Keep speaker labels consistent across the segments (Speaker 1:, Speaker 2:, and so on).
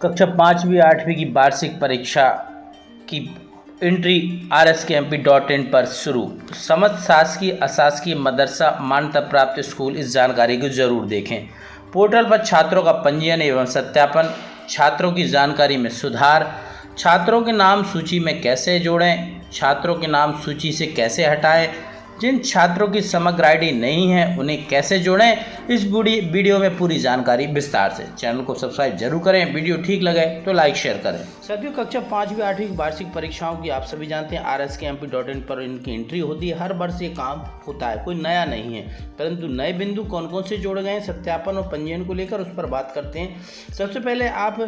Speaker 1: कक्षा 5वीं 8वीं की वार्षिक परीक्षा की एंट्री RSKMP.in पर शुरू। समस्त शासकीय अशासकीय मदरसा मान्यता प्राप्त स्कूल इस जानकारी को जरूर देखें। पोर्टल पर छात्रों का पंजीयन एवं सत्यापन, छात्रों की जानकारी में सुधार, छात्रों के नाम सूची में कैसे जोड़ें, छात्रों के नाम सूची से कैसे हटाएं, जिन छात्रों की समग्र आईडी नहीं है उन्हें कैसे जोड़ें, इस वीडियो में पूरी जानकारी विस्तार से। चैनल को सब्सक्राइब जरूर करें। वीडियो ठीक लगे तो लाइक शेयर करें। साथियों, कक्षा 5वीं 8वीं की वार्षिक परीक्षाओं की आप सभी जानते हैं RSKMP.in पर इनकी एंट्री होती है। हर वर्ष ये काम होता है, कोई नया नहीं है, परंतु नए बिंदु कौन कौन से जोड़े गए सत्यापन और पंजीयन को लेकर उस पर बात करते हैं। सबसे पहले आप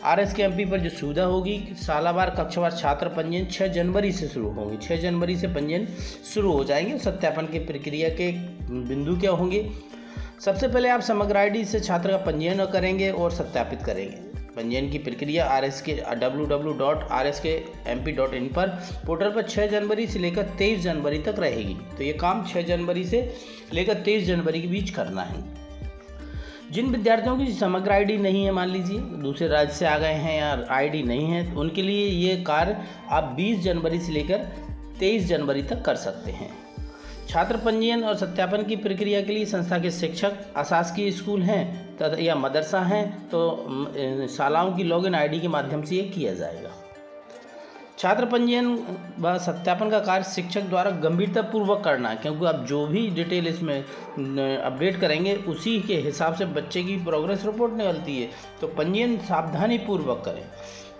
Speaker 1: RSKMP पर जो सुविधा होगी, सालावार कक्षावार छात्र पंजीयन 6 जनवरी से शुरू होंगे। 6 जनवरी से पंजीयन शुरू हो जाएंगे। सत्यापन की प्रक्रिया के बिंदु क्या होंगे? सबसे पहले आप समग्र आईडी से छात्र का पंजीयन करेंगे और सत्यापित करेंगे। पंजीयन की प्रक्रिया www.rskmp.in पर पोर्टल पर 6 जनवरी से लेकर 23 जनवरी तक रहेगी। तो ये काम 6 जनवरी से लेकर 23 जनवरी के बीच करना है। जिन विद्यार्थियों की समग्र आईडी नहीं है, मान लीजिए दूसरे राज्य से आ गए हैं या आईडी नहीं है, तो उनके लिए ये कार्य आप 20 जनवरी से लेकर 23 जनवरी तक कर सकते हैं। छात्र पंजीयन और सत्यापन की प्रक्रिया के लिए संस्था के शिक्षक, अशासकीय स्कूल हैं तथा या मदरसा हैं तो शालाओं की लॉगिन आईडी के माध्यम से ये किया जाएगा। छात्र पंजीयन व सत्यापन का कार्य शिक्षक द्वारा गंभीरतापूर्वक करना है, क्योंकि आप जो भी डिटेल इसमें अपडेट करेंगे उसी के हिसाब से बच्चे की प्रोग्रेस रिपोर्ट निकलती है। तो पंजीयन सावधानीपूर्वक करें।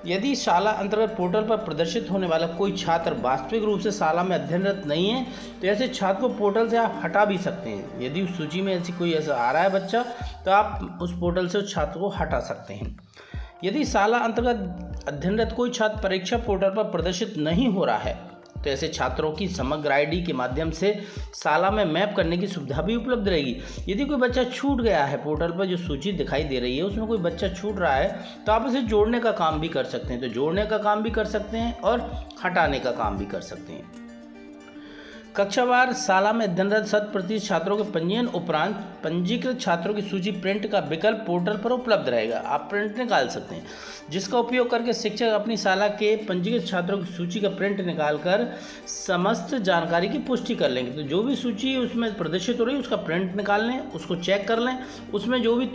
Speaker 1: यदि शाला अंतर्गत पोर्टल पर प्रदर्शित होने वाला कोई छात्र वास्तविक रूप से शाला में अध्ययनरत नहीं है तो ऐसे छात्र को पोर्टल से आप हटा भी सकते हैं। यदि उस सूची में ऐसा आ रहा है बच्चा, तो आप उस पोर्टल से उस छात्र को हटा सकते हैं। यदि शाला अंतर्गत अध्ययनरत कोई छात्र परीक्षा पोर्टल पर प्रदर्शित नहीं हो रहा है तो ऐसे छात्रों की समग्र आईडी के माध्यम से शाला में मैप करने की सुविधा भी उपलब्ध रहेगी। यदि कोई बच्चा छूट गया है, पोर्टल पर जो सूची दिखाई दे रही है उसमें कोई बच्चा छूट रहा है, तो आप इसे जोड़ने का काम भी कर सकते हैं। तो जोड़ने का काम भी कर सकते हैं और हटाने का काम भी कर सकते हैं। कक्षावार शाला में अध्ययनरत 100% छात्रों के पंजीयन उपरांत पंजीकृत छात्रों की सूची प्रिंट का विकल्प पोर्टल पर उपलब्ध रहेगा। आप प्रिंट निकाल सकते हैं, जिसका उपयोग करके शिक्षक अपनी शाला के पंजीकृत छात्रों की सूची का प्रिंट निकालकर समस्त जानकारी की पुष्टि कर लेंगे। तो जो भी सूची उसमें प्रदर्शित हो रही है उसका प्रिंट निकाल लें, उसको चेक कर लें, उसमें जो भी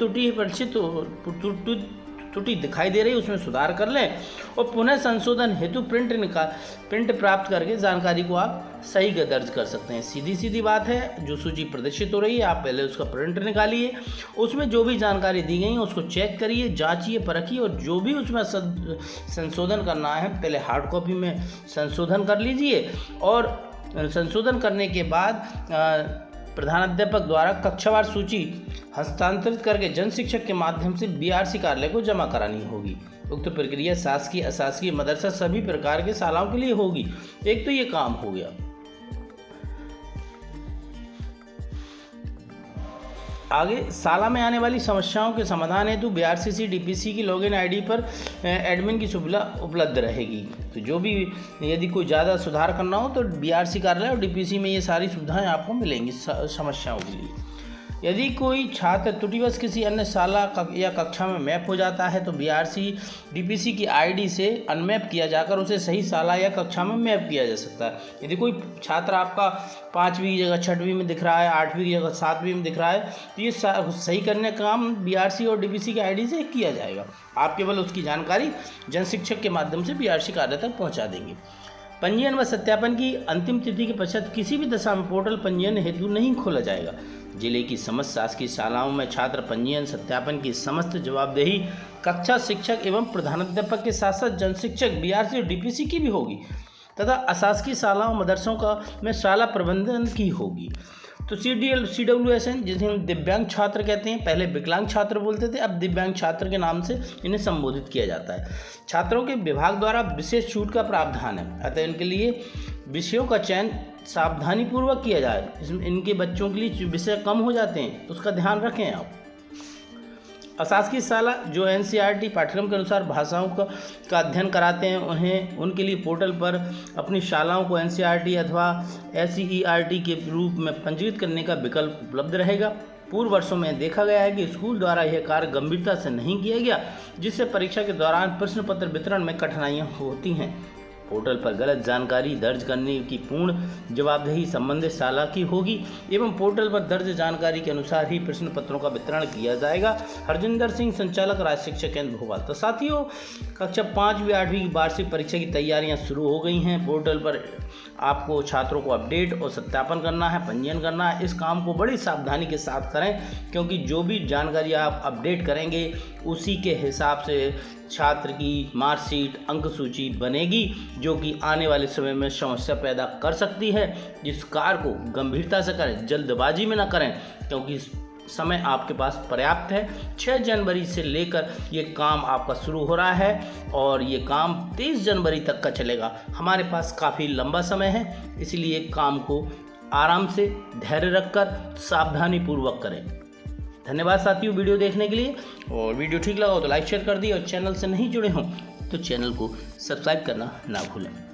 Speaker 1: त्रुटि दिखाई दे रही है उसमें सुधार कर लें और पुनः संशोधन हेतु प्रिंट प्राप्त करके जानकारी को आप सही दर्ज कर सकते हैं। सीधी बात है, जो सूची प्रदर्शित हो रही है आप पहले उसका प्रिंट निकालिए, उसमें जो भी जानकारी दी गई है उसको चेक करिए, जांचिए, परखिए और जो भी उसमें संशोधन करना है पहले हार्ड कॉपी में संशोधन कर लीजिए और संशोधन करने के बाद प्रधानाध्यापक द्वारा कक्षावार सूची हस्तांतरित करके जन शिक्षक के माध्यम से BRC कार्यालय को जमा करानी होगी। उक्त प्रक्रिया शासकीय अशासकीय मदरसा सभी प्रकार के शालाओं के लिए होगी। एक तो ये काम हो गया। आगे शाला में आने वाली समस्याओं के समाधान हेतु BRCC DPC की लॉगिन आईडी पर एडमिन की सुविधा उपलब्ध रहेगी। तो जो भी यदि कोई ज़्यादा सुधार करना हो तो BRC कार्यालय और DPC में ये सारी सुविधाएं आपको मिलेंगी समस्याओं के लिए। यदि कोई छात्र त्रुटिवश किसी अन्य शाला या कक्षा में मैप हो जाता है तो BRC DPC की आईडी से अनमैप किया जाकर उसे सही शाला या कक्षा में मैप किया जा सकता है। यदि कोई छात्र आपका 5वीं की जगह 6वीं में दिख रहा है, 8वीं की जगह 7वीं में दिख रहा है, तो ये सही करने का काम BRC और DPC की आईडी से किया जाएगा। आप केवल उसकी जानकारी जन शिक्षक के माध्यम से BRC कार्यालय तक पहुँचा देंगे। पंजीयन व सत्यापन की अंतिम तिथि के पश्चात किसी भी दशा में पोर्टल पंजीयन हेतु नहीं खोला जाएगा। जिले की समस्त शासकीय शालाओं में छात्र पंजीयन सत्यापन की समस्त जवाबदेही कक्षा शिक्षक एवं प्रधानाध्यापक के साथ साथ जन शिक्षक BRC और DPC की भी होगी तथा अशासकीय शालाओं मदरसों में शाला प्रबंधन की होगी। तो CWSN, जिसे हम दिव्यांग छात्र कहते हैं, पहले विकलांग छात्र बोलते थे, अब दिव्यांग छात्र के नाम से इन्हें संबोधित किया जाता है। छात्रों के विभाग द्वारा विशेष छूट का प्रावधान है, अतः इनके लिए विषयों का चयन सावधानीपूर्वक किया जाए। इसमें इनके बच्चों के लिए विषय कम हो जाते हैं, उसका ध्यान रखें आप। अशासकीय शाला जो NCERT पाठ्यक्रम के अनुसार भाषाओं का अध्ययन कराते हैं उनके लिए पोर्टल पर अपनी शालाओं को NCERT अथवा SCERT के रूप में पंजीकृत करने का विकल्प उपलब्ध रहेगा। पूर्व वर्षों में देखा गया है कि स्कूल द्वारा यह कार्य गंभीरता से नहीं किया गया, जिससे परीक्षा के दौरान प्रश्न पत्र वितरण में कठिनाइयां होती हैं। पोर्टल पर गलत जानकारी दर्ज करने की पूर्ण जवाबदेही संबंधित शाला की होगी एवं पोर्टल पर दर्ज जानकारी के अनुसार ही प्रश्न पत्रों का वितरण किया जाएगा। हरजिंदर सिंह, संचालक राज्य शिक्षा केंद्र भोपाल। तो साथियों, कक्षा 5वीं 8वीं की वार्षिक परीक्षा की तैयारियां शुरू हो गई हैं। पोर्टल पर आपको छात्रों को अपडेट और सत्यापन करना है, पंजीयन करना है। इस काम को बड़ी सावधानी के साथ करें, क्योंकि जो भी जानकारी आप अपडेट करेंगे उसी के हिसाब से छात्र की मार्कशीट, अंक सूची बनेगी, जो कि आने वाले समय में समस्या पैदा कर सकती है। जिस कार्य को गंभीरता से करें, जल्दबाजी में ना करें, क्योंकि समय आपके पास पर्याप्त है। 6 जनवरी से लेकर ये काम आपका शुरू हो रहा है और ये काम 23 जनवरी तक का चलेगा। हमारे पास काफ़ी लंबा समय है, इसलिए काम को आराम से धैर्य रखकर सावधानी पूर्वक करें। धन्यवाद साथियों वीडियो देखने के लिए, और वीडियो ठीक लगा हो तो लाइक शेयर कर दिए, और चैनल से नहीं जुड़े हों तो चैनल को सब्सक्राइब करना ना भूलें।